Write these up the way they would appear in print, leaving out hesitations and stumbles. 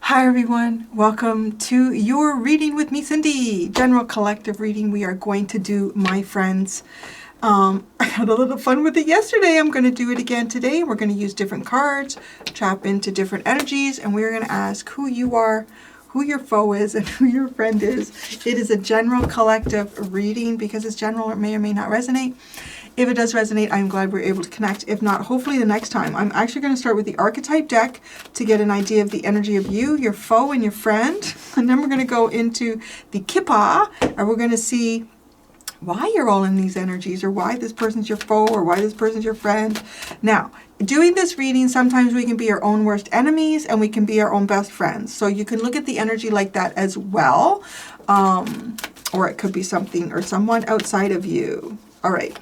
Hi everyone, welcome to your reading with me, Cindy. General collective reading. We are going to do my friends. I had a little fun with it yesterday. I'm going to do it again today. We're going to use different cards, tap into different energies, and we're going to ask who you are, who your foe is, and who your friend is. It is a general collective reading because it's general. It may or may not resonate. If it does resonate, I'm glad we're able to connect. If not, hopefully the next time. I'm actually going to start with the archetype deck to get an idea of the energy of you, your foe, and your friend. And then we're going to go into the kippa, and we're going to see why you're all in these energies, or why this person's your foe, or why this person's your friend. Now, doing this reading, sometimes we can be our own worst enemies, and we can be our own best friends. So you can look at the energy like that as well. Or it could be something or someone outside of you. All right.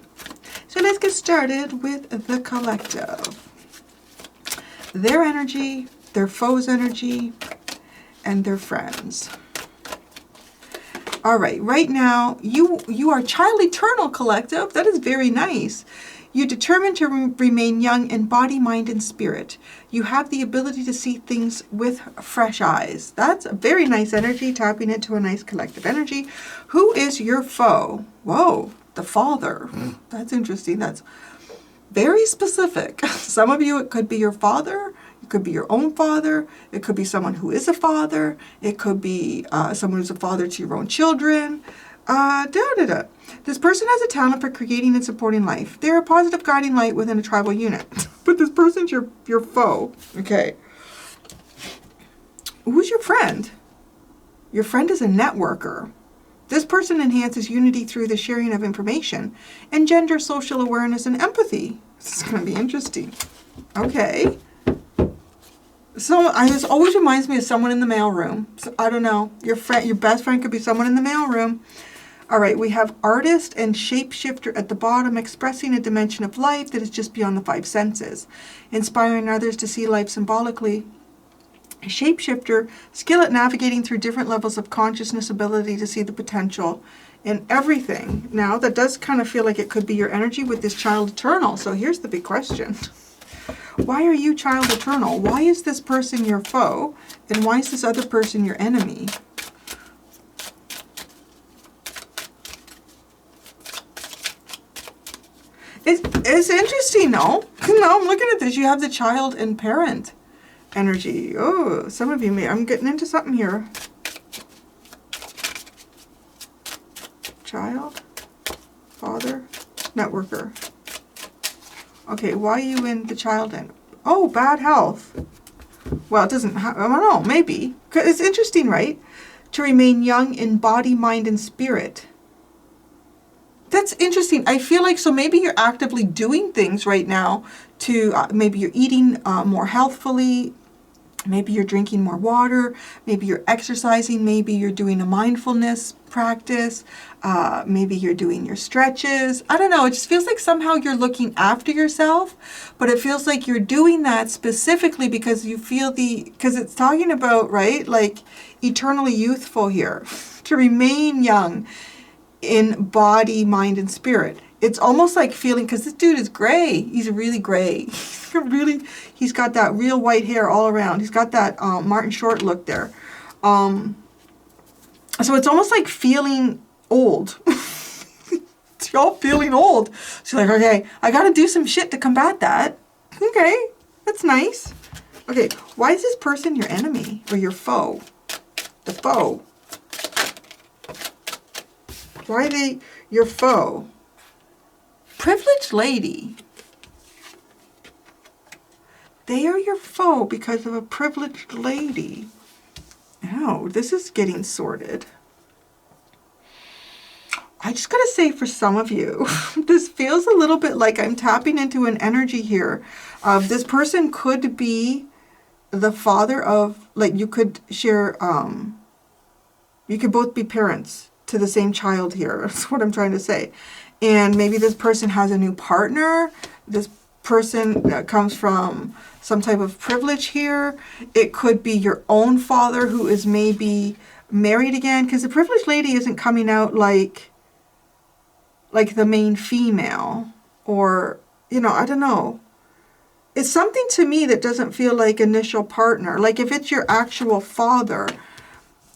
So let's get started with the collective. Their energy, their foe's energy, and their friends. All right now, you are child eternal, collective. That is very nice. You're determined to remain young in body, mind, and spirit. You have the ability to see things with fresh eyes. That's a very nice energy, tapping into a nice collective energy. Who is your foe? Whoa. The father. That's interesting. That's very specific. Some of you, it could be your father. It could be your own father. It could be someone who is a father. It could be someone who's a father to your own children. This person has a talent for creating and supporting life. They're a positive guiding light within a tribal unit. But this person's your foe. Okay. Who's your friend? Your friend is a networker. This person enhances unity through the sharing of information, engenders social awareness and empathy. This is going to be interesting. Okay. So this always reminds me of someone in the mailroom. So, I don't know. Your best friend could be someone in the mailroom. All right. We have artist and shapeshifter at the bottom, expressing a dimension of life that is just beyond the five senses, inspiring others to see life symbolically. A shapeshifter, skill at navigating through different levels of consciousness, ability to see the potential in everything. Now, that does kind of feel like it could be your energy with this child eternal. So here's the big question. Why are you child eternal? Why is this person your foe? And why is this other person your enemy? It's interesting, no? No, I'm looking at this. You have the child and parent energy. Oh, some of you may. I'm getting into something here. Child, father, networker. Okay, why are you in the child end? Oh, bad health. Well, it doesn't. I don't know. Maybe. It's interesting, right? To remain young in body, mind, and spirit. That's interesting. I feel like, so maybe you're actively doing things right now to, maybe you're eating more healthfully. Maybe you're drinking more water. Maybe you're exercising. Maybe you're doing a mindfulness practice. Maybe you're doing your stretches. I don't know. It just feels like somehow you're looking after yourself, but it feels like you're doing that specifically because you feel because it's talking about, right, like eternally youthful here, to remain young in body, mind, and spirit. It's almost like feeling, because this dude is gray. He's really gray. He's got that real white hair all around. He's got that Martin Short look there. So it's almost like feeling old. It's all feeling old. So like, okay, I got to do some shit to combat that. Okay, that's nice. Okay, why is this person your enemy or your foe? The foe. Why are they your foe? Privileged lady. They are your foe because of a privileged lady. Oh, this is getting sorted. I just gotta say, for some of you, this feels a little bit like I'm tapping into an energy here of this person could be the father of, like, you could share, you could both be parents to the same child here. That's what I'm trying to say. And maybe this person has a new partner. This person comes from some type of privilege here. It could be your own father who is maybe married again, because the privileged lady isn't coming out like the main female, or, I don't know. it's something to me that doesn't feel like initial partner. Like if it's your actual father,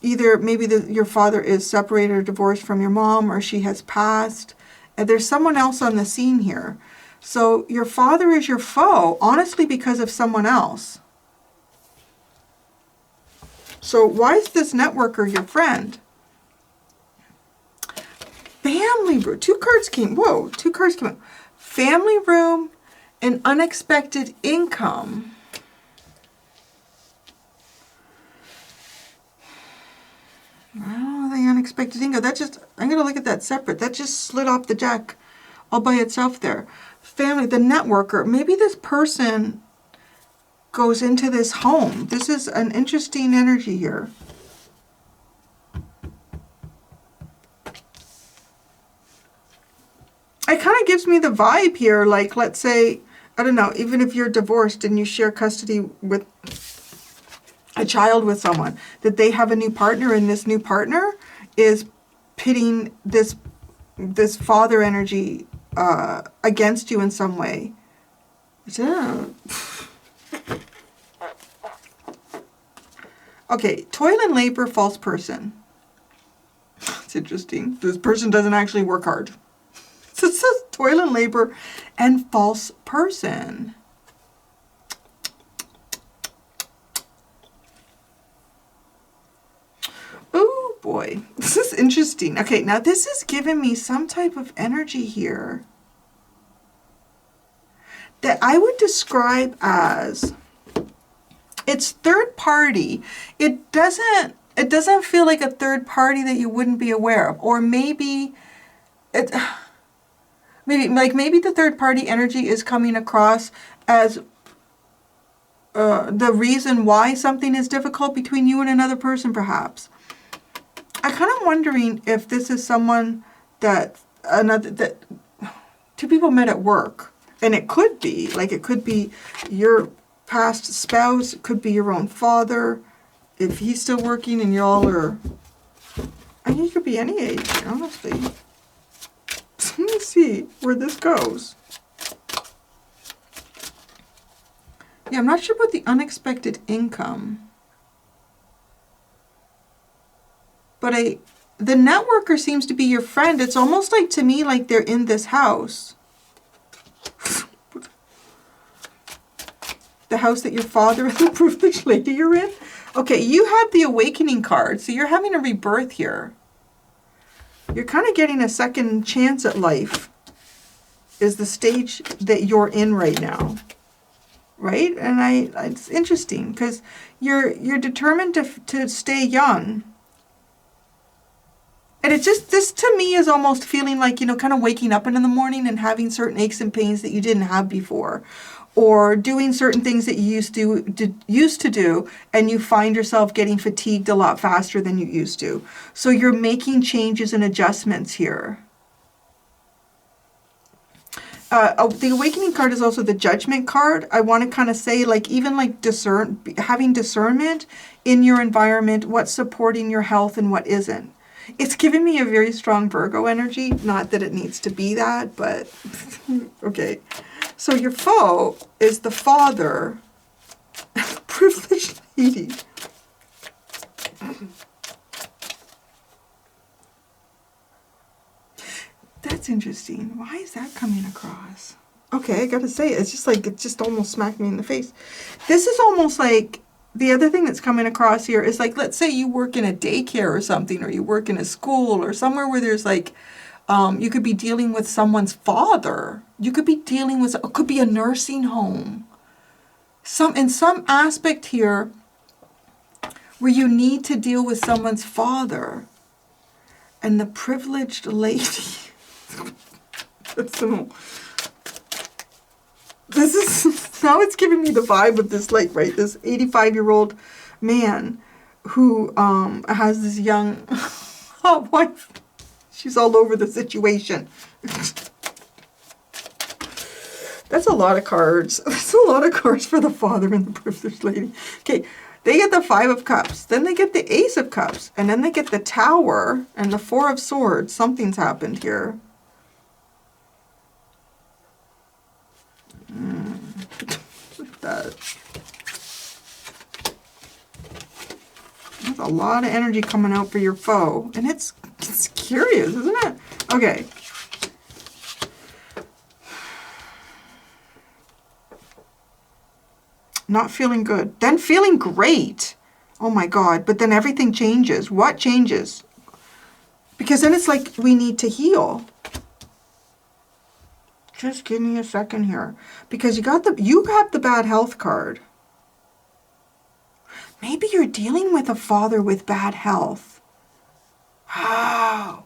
either maybe your father is separated or divorced from your mom, or she has passed, and there's someone else on the scene here. So your father is your foe, honestly, because of someone else. So why is this networker your friend? Family room. Two cards came out. Family room and unexpected income. Oh, the unexpected income. I'm going to look at that separate. That just slid off the deck all by itself there. Family, the networker. Maybe this person goes into this home. This is an interesting energy here. It kind of gives me the vibe here, like, let's say, I don't know, even if you're divorced and you share custody with a child with someone, that they have a new partner, and this new partner is pitting this father energy against you in some way. Okay, toil and labor, false person. It's interesting. This person doesn't actually work hard. So it says toil and labor and false person. Oh boy, this is interesting. Okay, now this is giving me some type of energy here that I would describe as, it's third party. It doesn't feel like a third party that you wouldn't be aware of, or maybe maybe the third party energy is coming across as the reason why something is difficult between you and another person, perhaps. I'm kind of wondering if this is someone that two people met at work, and it could be your past spouse, it could be your own father, if he's still working and y'all are, I think it could be any age, honestly. Let me see where this goes. Yeah, I'm not sure about the unexpected income. But the networker seems to be your friend. It's almost like, to me, like they're in this house. The house that your father and the privileged lady are in. Okay, you have the awakening card, so you're having a rebirth here. You're kind of getting a second chance at life, is the stage that you're in right now. Right? And it's interesting because you're determined to stay young. And it's just, this to me is almost feeling like, kind of waking up in the morning and having certain aches and pains that you didn't have before. Or doing certain things that you used to do, and you find yourself getting fatigued a lot faster than you used to. So you're making changes and adjustments here. The awakening card is also the judgment card. I want to kind of say, like, even like having discernment in your environment, what's supporting your health and what isn't. It's giving me a very strong Virgo energy. Not that it needs to be that, but okay. So your foe is the father, privileged lady. That's interesting. Why is that coming across? Okay, I gotta say, it's just like, it just almost smacked me in the face. This is almost like, the other thing that's coming across here is like, let's say you work in a daycare or something, or you work in a school or somewhere where there's like, you could be dealing with someone's father. You could be dealing with, it could be a nursing home. In some aspect here where you need to deal with someone's father. And the privileged lady. This is, now it's giving me the vibe of this, like, right, this 85-year-old man who has this young wife. She's all over the situation. That's a lot of cards. That's a lot of cards for the father and the privileged lady. Okay, they get the 5 of Cups. Then they get the Ace of Cups. And then they get the Tower and the 4 of Swords. Something's happened here. that. There's a lot of energy coming out for your foe. And it's curious, isn't it? Okay. Not feeling good. Then feeling great. Oh my God. But then everything changes. What changes? Because then it's like we need to heal. Just give me a second here. Because you got the bad health card. Maybe you're dealing with a father with bad health. Wow.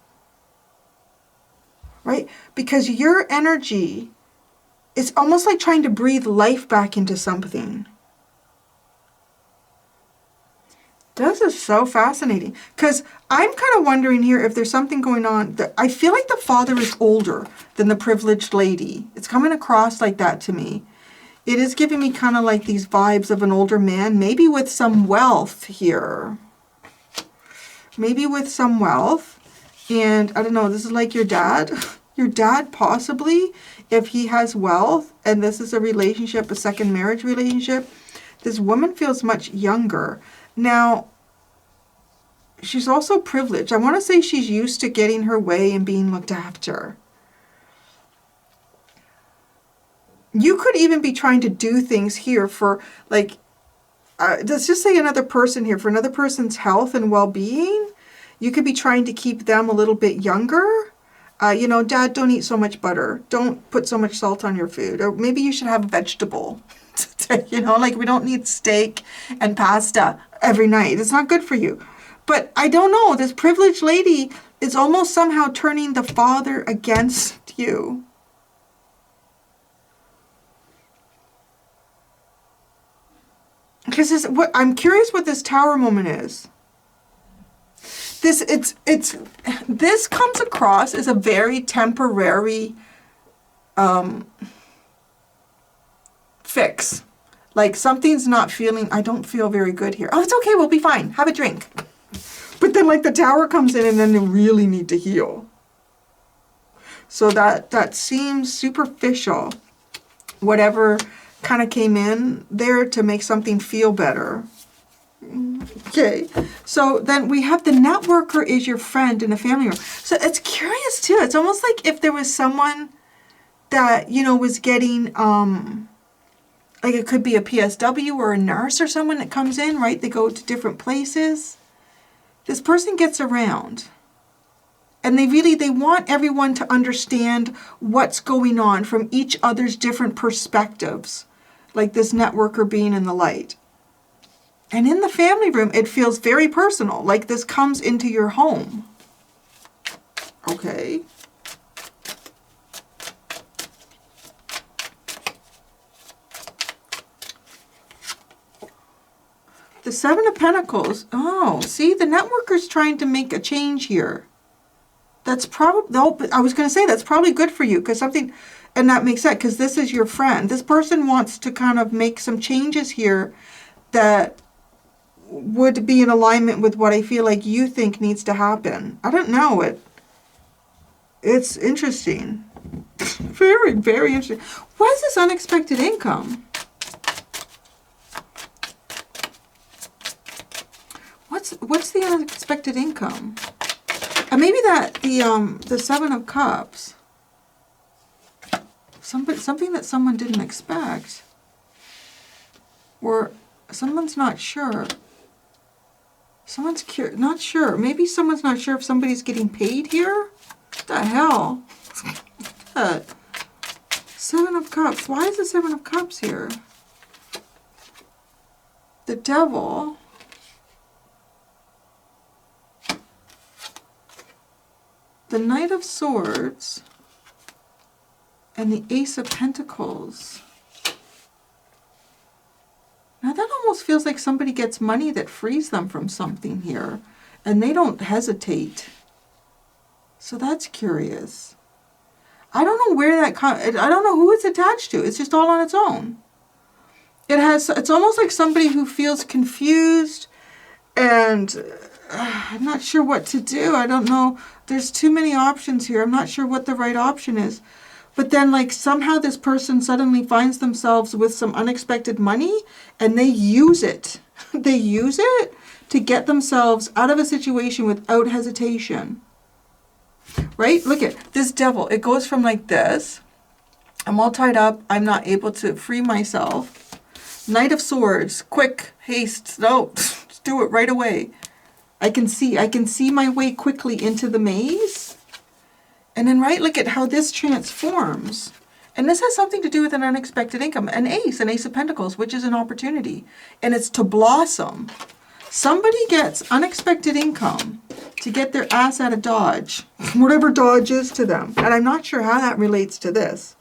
Right? Because your energy is almost like trying to breathe life back into something. This is so fascinating. Because I'm kind of wondering here if there's something going on. I feel like the father is older than the privileged lady. It's coming across like that to me. It is giving me kind of like these vibes of an older man, maybe with some wealth here. Maybe with some wealth. And I don't know, this is like your dad. Your dad possibly, if he has wealth, and this is a relationship, a second marriage relationship, this woman feels much younger. Now, she's also privileged. I want to say she's used to getting her way and being looked after. You could even be trying to do things here for, like, let's just say another person here, for another person's health and well-being. You could be trying to keep them a little bit younger. You know, Dad, don't eat so much butter. Don't put so much salt on your food. Or maybe you should have a vegetable. You know, like we don't need steak and pasta every night. It's not good for you. But I don't know. This privileged lady is almost somehow turning the father against you. Because I'm curious what this tower moment is. This comes across as a very temporary fix. Like something's not feeling, I don't feel very good here. Oh, it's okay, we'll be fine. Have a drink. But then like the tower comes in and then they really need to heal. So that seems superficial. Whatever kind of came in there to make something feel better. Okay, so then we have the networker is your friend in a family room. So it's curious too. It's almost like if there was someone that, you know, was getting, like it could be a PSW or a nurse or someone that comes in, right? They go to different places. This person gets around. And they want everyone to understand what's going on from each other's different perspectives. Like this networker being in the light. And in the family room, it feels very personal, like this comes into your home. Okay. The Seven of Pentacles. Oh, see, the networker's trying to make a change here. That's probably, I was going to say that's probably good for you because something, and that makes sense because this is your friend. This person wants to kind of make some changes here that would be in alignment with what I feel like you think needs to happen. I don't know. It's interesting. Very, very interesting. What is this unexpected income? What's the unexpected income? Maybe that the Seven of Cups. Something that someone didn't expect. Or someone's not sure. Someone's not sure. Maybe someone's not sure if somebody's getting paid here. What the hell? Seven of Cups. Why is the Seven of Cups here? The Devil. The Knight of Swords. And the Ace of Pentacles. Now that almost feels like somebody gets money that frees them from something here. And they don't hesitate. So that's curious. I don't know where that I don't know who it's attached to. It's just all on its own. It's almost like somebody who feels confused and I'm not sure what to do. I don't know. There's too many options here. I'm not sure what the right option is. But then like somehow this person suddenly finds themselves with some unexpected money and they use it. They use it to get themselves out of a situation without hesitation. Right? Look at this devil. It goes from like this. I'm all tied up. I'm not able to free myself. Knight of Swords. Quick. Haste. No. Just do it right away. I can see my way quickly into the maze. And then, right, look at how this transforms. And this has something to do with an unexpected income. An ace of pentacles, which is an opportunity. And it's to blossom. Somebody gets unexpected income to get their ass out of Dodge. Whatever Dodge is to them. And I'm not sure how that relates to this.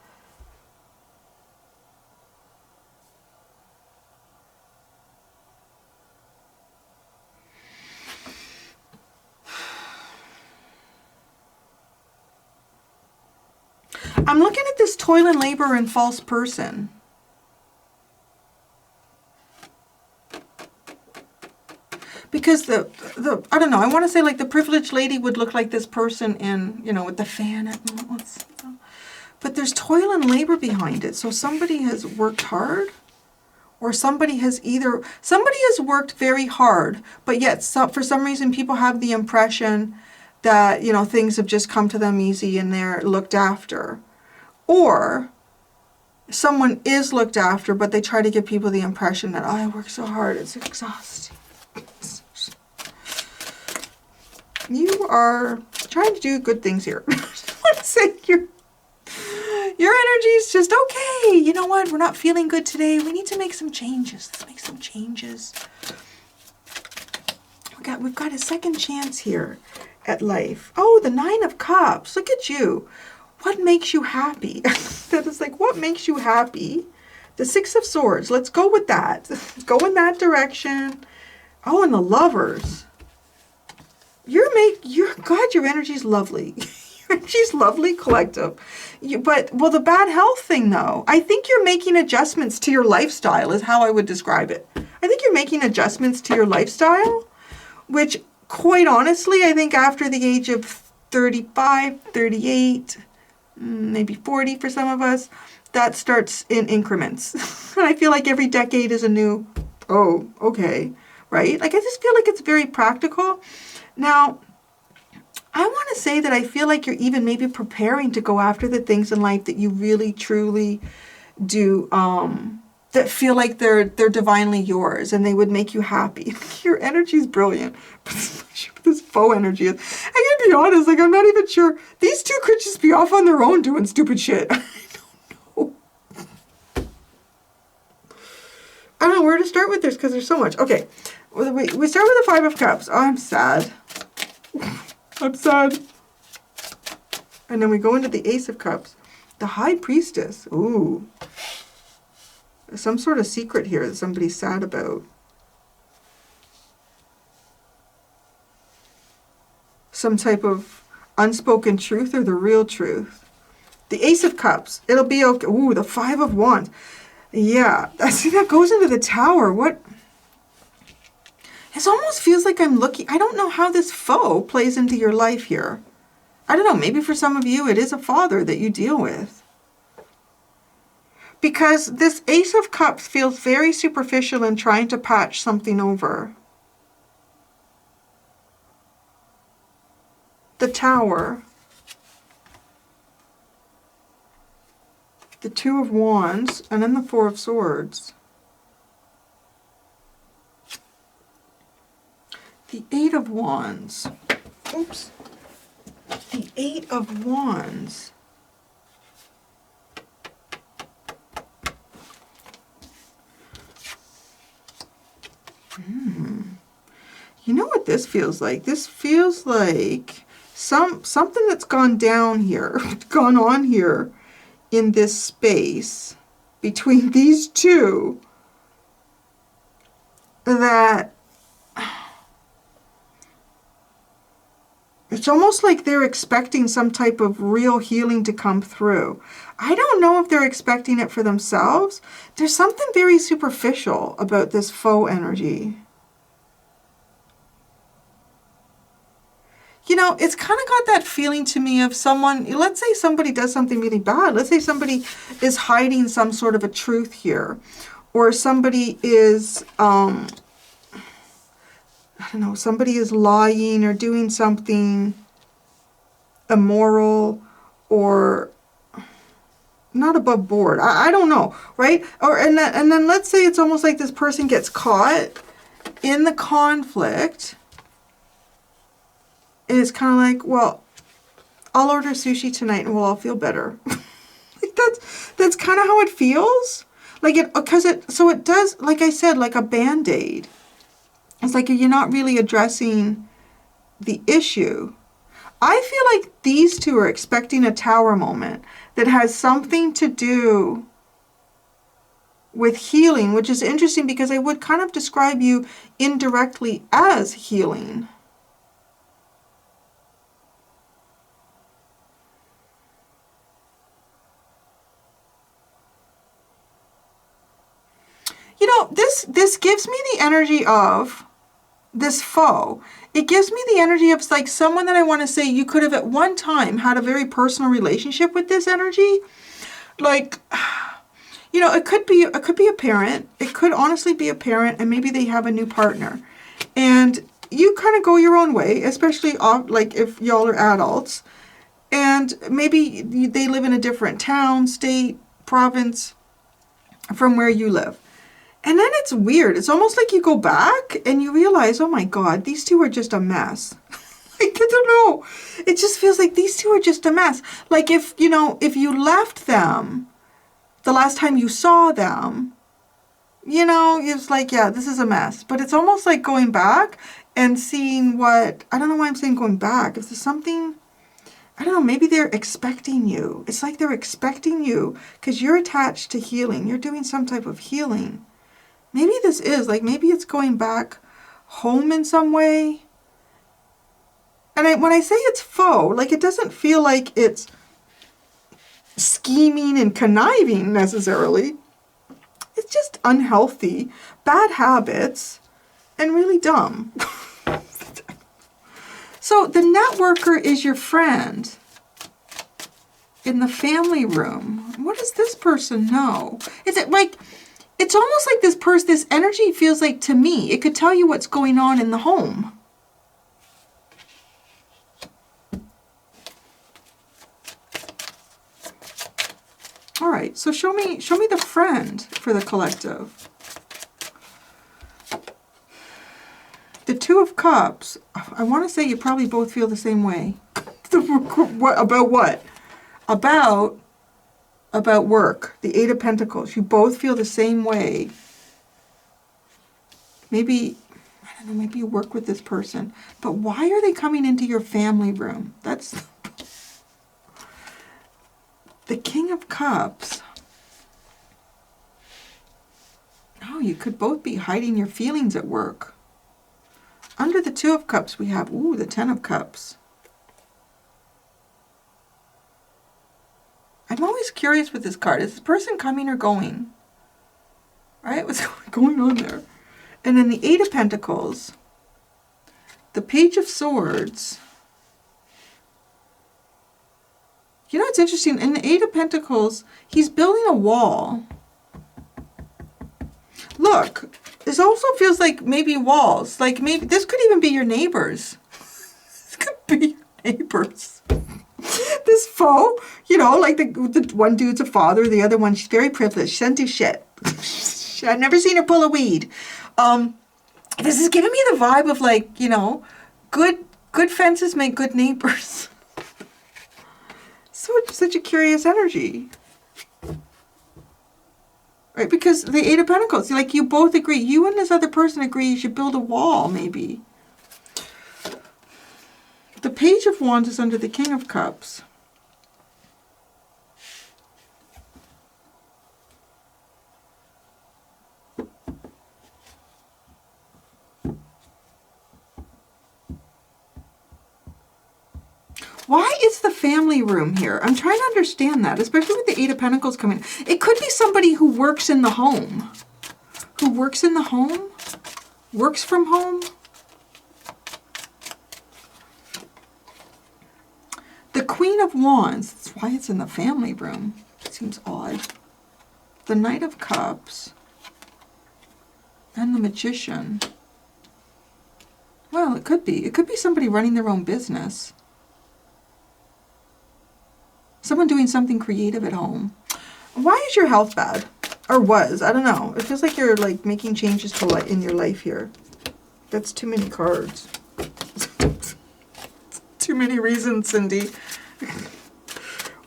I'm looking at this toil and labor and false person. Because the I don't know, I want to say like the privileged lady would look like this person in, you know, with the fan. But there's toil and labor behind it. So somebody has worked hard, or somebody has worked very hard, but yet for some reason people have the impression that, you know, things have just come to them easy and they're looked after. Or someone is looked after, but they try to give people the impression that, oh, I work so hard, it's exhausting. You are trying to do good things here. I just want to say your energy is just okay. You know what? We're not feeling good today. We need to make some changes. Let's make some changes. We've got a second chance here at life. Oh, the Nine of Cups. Look at you. What makes you happy? That is like, what makes you happy? The Six of Swords. Let's go with that. Let's go in that direction. Oh, and the Lovers. God, your energy's lovely. Your energy's lovely, collective. Well, the bad health thing, though, I think you're making adjustments to your lifestyle is how I would describe it. I think you're making adjustments to your lifestyle, which, quite honestly, I think after the age of 35, 38, maybe 40 for some of us, that starts in increments. And I feel like every decade is a new, oh, okay, right? Like, I just feel like it's very practical. Now, I want to say that I feel like you're even maybe preparing to go after the things in life that you really, truly do, that feel like they're divinely yours and they would make you happy. Your energy is brilliant. But this faux energy is, I gotta be honest, like, I'm not even sure. These two could just be off on their own doing stupid shit. I don't know where to start with this because there's so much. Okay, we start with the Five of Cups. Oh, I'm sad. I'm sad. And then we go into the Ace of Cups. The High Priestess. Ooh. There's some sort of secret here that somebody's sad about. Some type of unspoken truth or the real truth. The Ace of Cups. It'll be okay. Ooh, the Five of Wands. Yeah. See, that goes into the Tower. What? It almost feels like I'm looking, I don't know how this foe plays into your life here. I don't know, maybe for some of you it is a father that you deal with. Because this Ace of Cups feels very superficial in trying to patch something over. The Tower. The Two of Wands, and then the Four of Swords. The Eight of Wands. Oops. The Eight of Wands. You know what this feels like? This feels like something that's gone down here, gone on here in this space between these two that it's almost like they're expecting some type of real healing to come through. I don't know if they're expecting it for themselves. There's something very superficial about this faux energy. you know, it's kind of got that feeling to me of someone, let's say somebody does something really bad. Let's say somebody is hiding some sort of a truth here. Or somebody is, I don't know, somebody is lying or doing something immoral or not above board. I don't know, right? Or and then let's say it's almost like this person gets caught in the conflict. And it's kind of like, well, I'll order sushi tonight and we'll all feel better. Like that's kind of how it feels. Like so it does, like I said, like a Band-Aid. It's like you're not really addressing the issue. I feel like these two are expecting a tower moment that has something to do with healing, which is interesting because I would kind of describe you indirectly as healing. You know, this gives me the energy of this foe. It gives me the energy of like someone that I want to say you could have at one time had a very personal relationship with this energy. Like, you know, it could be a parent. It could honestly be a parent, and maybe they have a new partner. And you kind of go your own way, especially like if y'all are adults. And maybe they live in a different town, state, province from where you live. And then it's weird. It's almost like you go back and you realize, oh my God, these two are just a mess. Like, I don't know. It just feels like these two are just a mess. Like if, you know, if you left them the last time you saw them, you know, it's like, yeah, this is a mess. But it's almost like going back and seeing what, I don't know why I'm saying going back. If there's something, I don't know, maybe they're expecting you. It's like they're expecting you because you're attached to healing. You're doing some type of healing. Maybe this is, like, maybe it's going back home in some way. And when I say it's faux, like, it doesn't feel like it's scheming and conniving necessarily. It's just unhealthy, bad habits, and really dumb. So the networker is your friend in the family room. What does this person know? Is it like... It's almost like this energy feels like, to me, it could tell you what's going on in the home. All right, so show me the friend for the collective. The Two of Cups. I want to say you probably both feel the same way. About what? About work, the Eight of Pentacles. You both feel the same way. Maybe, I don't know, maybe you work with this person. But why are they coming into your family room? That's the King of Cups. Oh, you could both be hiding your feelings at work. Under the Two of Cups, we have, ooh, the Ten of Cups. I'm always curious with this card. Is this person coming or going? Right? What's going on there? And then the Eight of Pentacles. The Page of Swords. You know what's interesting? In the Eight of Pentacles, he's building a wall. Look, this also feels like maybe walls. Like maybe this could even be your neighbors. This could be your neighbors. This foe, you know, like the one dude's a father, the other one, she's very privileged. She doesn't do shit. I've never seen her pull a weed. This is giving me the vibe of like, you know, good fences make good neighbors. Such a curious energy. Right, because the Eight of Pentacles, like you both agree, you and this other person agree you should build a wall, maybe. The Page of Wands is under the King of Cups. Why is the family room here? I'm trying to understand that, especially with the Eight of Pentacles coming. It could be somebody who works in the home. Who works in the home? Works from home? Queen of Wands. That's why it's in the family room. It seems odd. The Knight of Cups. And the Magician. Well, it could be. It could be somebody running their own business. Someone doing something creative at home. Why is your health bad? Or was? I don't know. It feels like you're like making changes to in your life here. That's too many cards. Too many reasons, Cindy.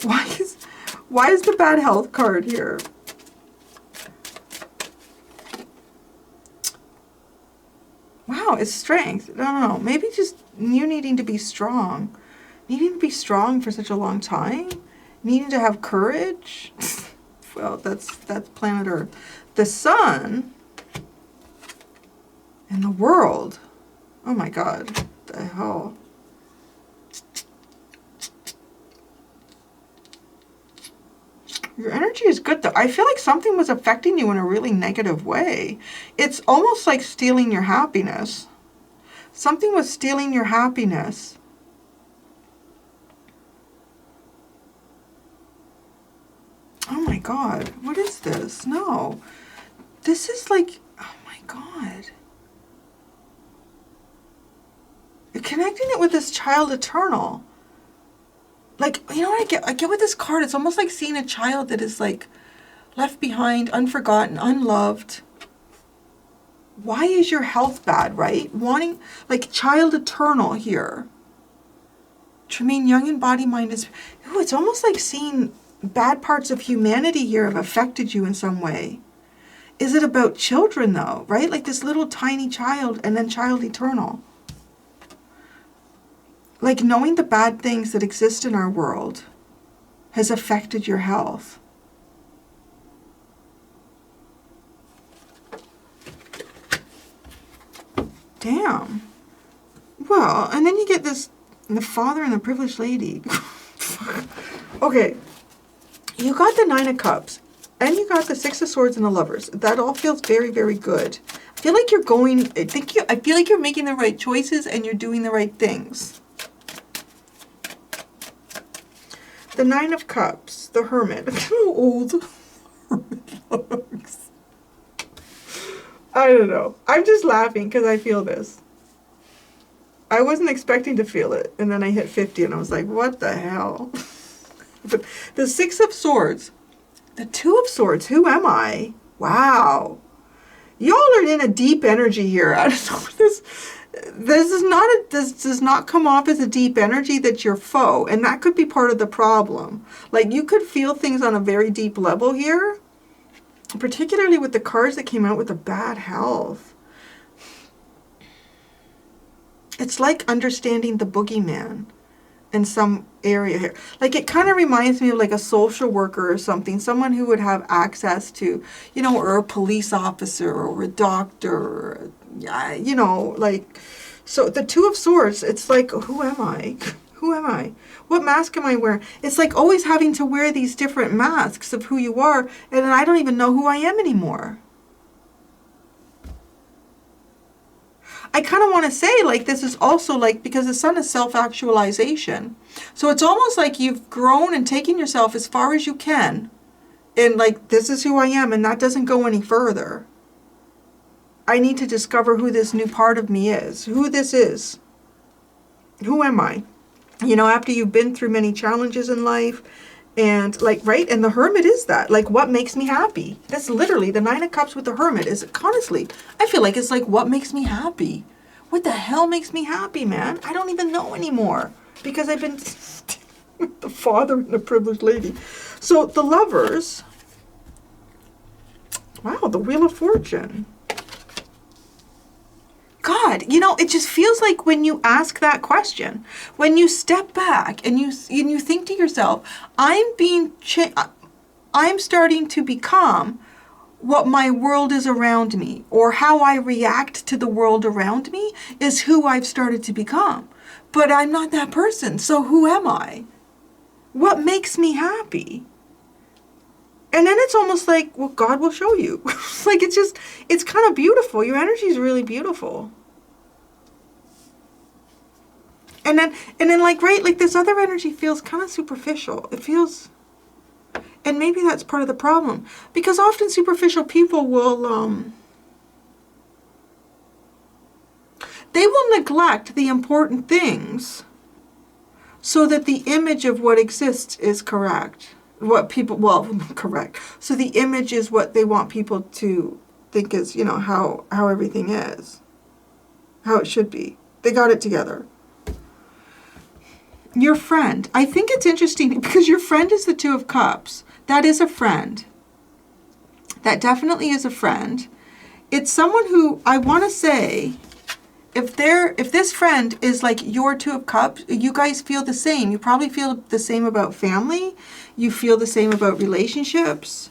Why is the bad health card here? Wow, it's strength. I don't know. Maybe just you needing to be strong. Needing to be strong for such a long time. Needing to have courage. Well, that's planet Earth. The sun and the world. Oh my God. What the hell? Your energy is good though. I feel like something was affecting you in a really negative way. It's almost like stealing your happiness. Something was stealing your happiness. Oh my God, what is this? No. This is like, oh my God. You're connecting it with this child eternal. Like, you know what I get with this card? It's almost like seeing a child that is like left behind, unforgotten, unloved. Why is your health bad, right? Wanting, like, child eternal here. To remain young in body, mind is... Ooh, it's almost like seeing bad parts of humanity here have affected you in some way. Is it about children, though, right? Like this little tiny child and then child eternal. Like knowing the bad things that exist in our world has affected your health. Damn. Well, and then you get this, the father and the privileged lady. Okay. You got the Nine of Cups. And you got the Six of Swords and the Lovers. That all feels very, very good. I feel like you're going, I feel like you're making the right choices and you're doing the right things. The Nine of Cups, the Hermit. Look how old Hermit looks. I don't know. I'm just laughing because I feel this. I wasn't expecting to feel it. And then I hit 50 and I was like, what the hell? But the Six of Swords, the Two of Swords, who am I? Wow. Y'all are in a deep energy here. I don't know. This does not come off as a deep energy that's your foe. And that could be part of the problem. Like you could feel things on a very deep level here. Particularly with the cards that came out with the bad health. It's like understanding the boogeyman in some area here. Like it kind of reminds me of like a social worker or something. Someone who would have access to, you know, or a police officer or a doctor, or, you know, like, so the Two of Swords, it's like, who am I? Who am I? What mask am I wearing? It's like always having to wear these different masks of who you are, and I don't even know who I am anymore. I kind of want to say, like, this is also like, because the sun is self-actualization. So it's almost like you've grown and taken yourself as far as you can. And like, this is who I am, and that doesn't go any further. I need to discover who this new part of me is, who this is. Who am I? You know, after you've been through many challenges in life, and like, right? And the Hermit is that. Like, what makes me happy? That's literally the Nine of Cups with the Hermit. Is honestly, I feel like it's like, what makes me happy? What the hell makes me happy, man? I don't even know anymore. Because I've been with the father and the privileged lady. So the Lovers. Wow, the Wheel of Fortune. God, you know, it just feels like when you ask that question, when you step back and you think to yourself, I'm starting to become what my world is around me, or how I react to the world around me is who I've started to become. But I'm not that person, so who am I? What makes me happy? And then it's almost like, well, God will show you. Like, it's kind of beautiful. Your energy is really beautiful. And then like, right, like this other energy feels kind of superficial. It feels, and maybe that's part of the problem, because often superficial people will, they will neglect the important things so that the image of what exists is correct. What people, well, correct. So the image is what they want people to think is, you know, how everything is, how it should be. They got it together. Your friend. I think it's interesting because your friend is the Two of Cups. That is a friend. That definitely is a friend. It's someone who, I want to say, if this friend is like your Two of Cups, you guys feel the same. You probably feel the same about family. You feel the same about relationships.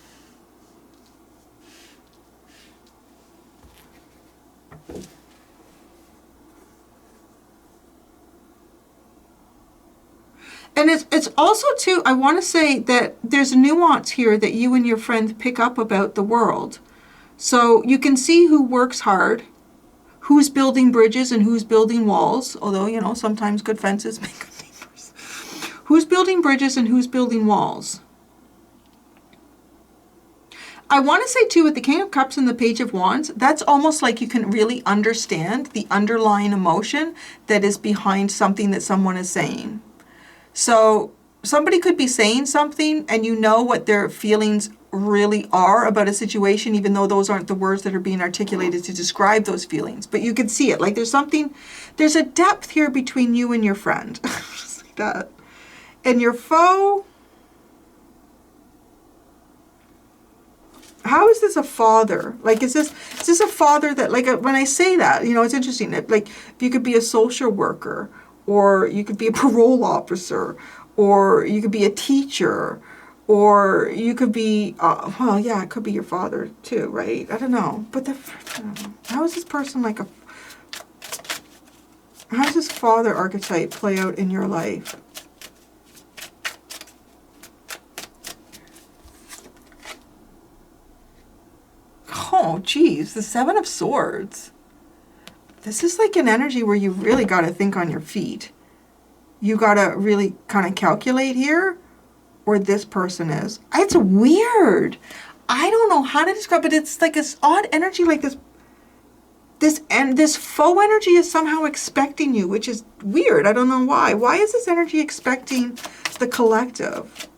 And it's also too, I want to say that there's a nuance here that you and your friend pick up about the world. So you can see who works hard, who's building bridges and who's building walls, although, you know, sometimes good fences make good neighbors. Who's building bridges and who's building walls. I want to say too, with the King of Cups and the Page of Wands, that's almost like you can really understand the underlying emotion that is behind something that someone is saying. So somebody could be saying something and you know what their feelings really are about a situation, even though those aren't the words that are being articulated to describe those feelings. But you can see it. Like there's a depth here between you and your friend. Just like that. And your foe, how is this a father? Like, is this a father that, like, when I say that, you know, it's interesting. Like, if you could be a social worker, or you could be a parole officer, or you could be a teacher, or you could be, well, yeah, it could be your father too, right? I don't know. But I don't know. How is this person like how does this father archetype play out in your life? Oh, geez, the Seven of Swords. This is like an energy where you really got to think on your feet. You got to really kind of calculate here where this person is. It's weird. I don't know how to describe it. It's like this odd energy, like this faux energy is somehow expecting you, which is weird. I don't know why. Why is this energy expecting the collective?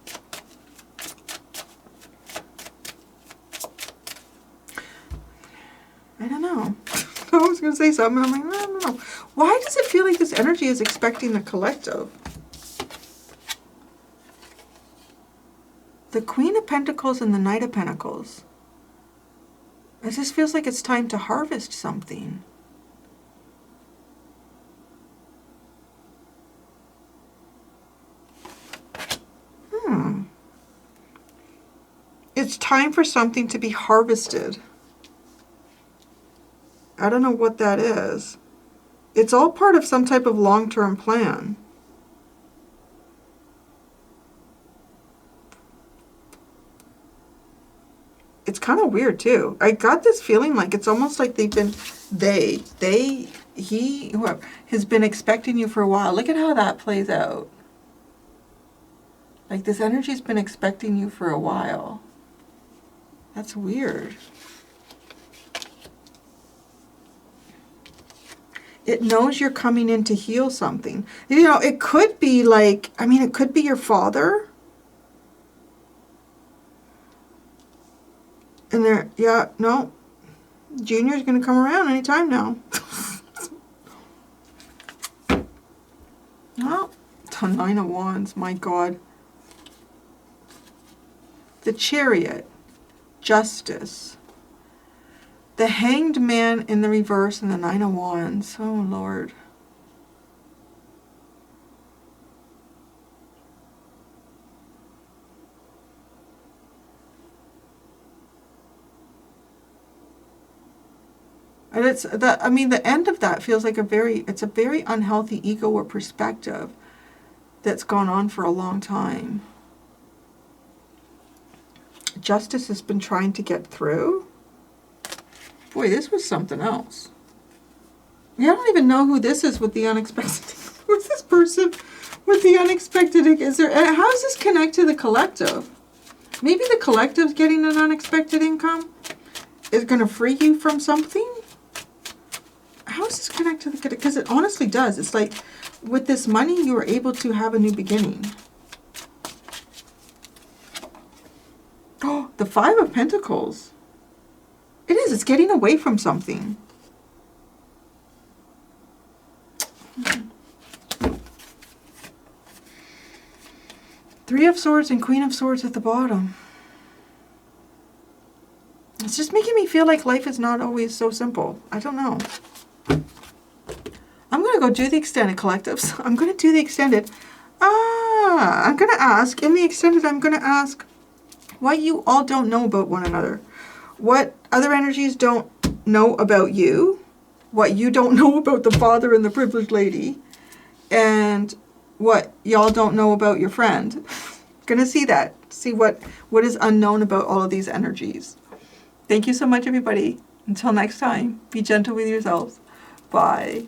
I don't know. I was going to say something, and I'm like, I don't know. Why does it feel like this energy is expecting the collective? The Queen of Pentacles and the Knight of Pentacles. It just feels like it's time to harvest something. It's time for something to be harvested. I don't know what that is. It's all part of some type of long-term plan. It's kind of weird too. I got this feeling like it's almost like they've been, whoever has been expecting you for a while. Look at how that plays out. Like this energy's been expecting you for a while. That's weird. It knows you're coming in to heal something. You know, it could be like, I mean, it could be your father. And they're, yeah, no. Junior's going to come around anytime now. Oh, the Nine of Wands, my God. The Chariot, Justice. The Hanged Man in the reverse and the Nine of Wands. Oh, Lord. And it's that, I mean, the end of that feels like it's a very unhealthy ego or perspective that's gone on for a long time. Justice has been trying to get through. Boy, this was something else. I don't even know who this is with the unexpected. Who's this person with the unexpected. Is there? How does this connect to the collective? Maybe the collective's getting an unexpected income. Is going to free you from something. How does this connect to the? Because it honestly does. It's like with this money, you are able to have a new beginning. Oh, the Five of Pentacles. It is. It's getting away from something. Three of Swords and Queen of Swords at the bottom. It's just making me feel like life is not always so simple. I don't know. I'm going to go do the extended collectives. I'm going to do the extended. I'm going to ask, in the extended, I'm going to ask what you all don't know about one another. What other energies don't know about you. What you don't know about the father and the privileged lady. And what y'all don't know about your friend. Gonna see that. See what is unknown about all of these energies. Thank you so much, everybody. Until next time, be gentle with yourselves. Bye.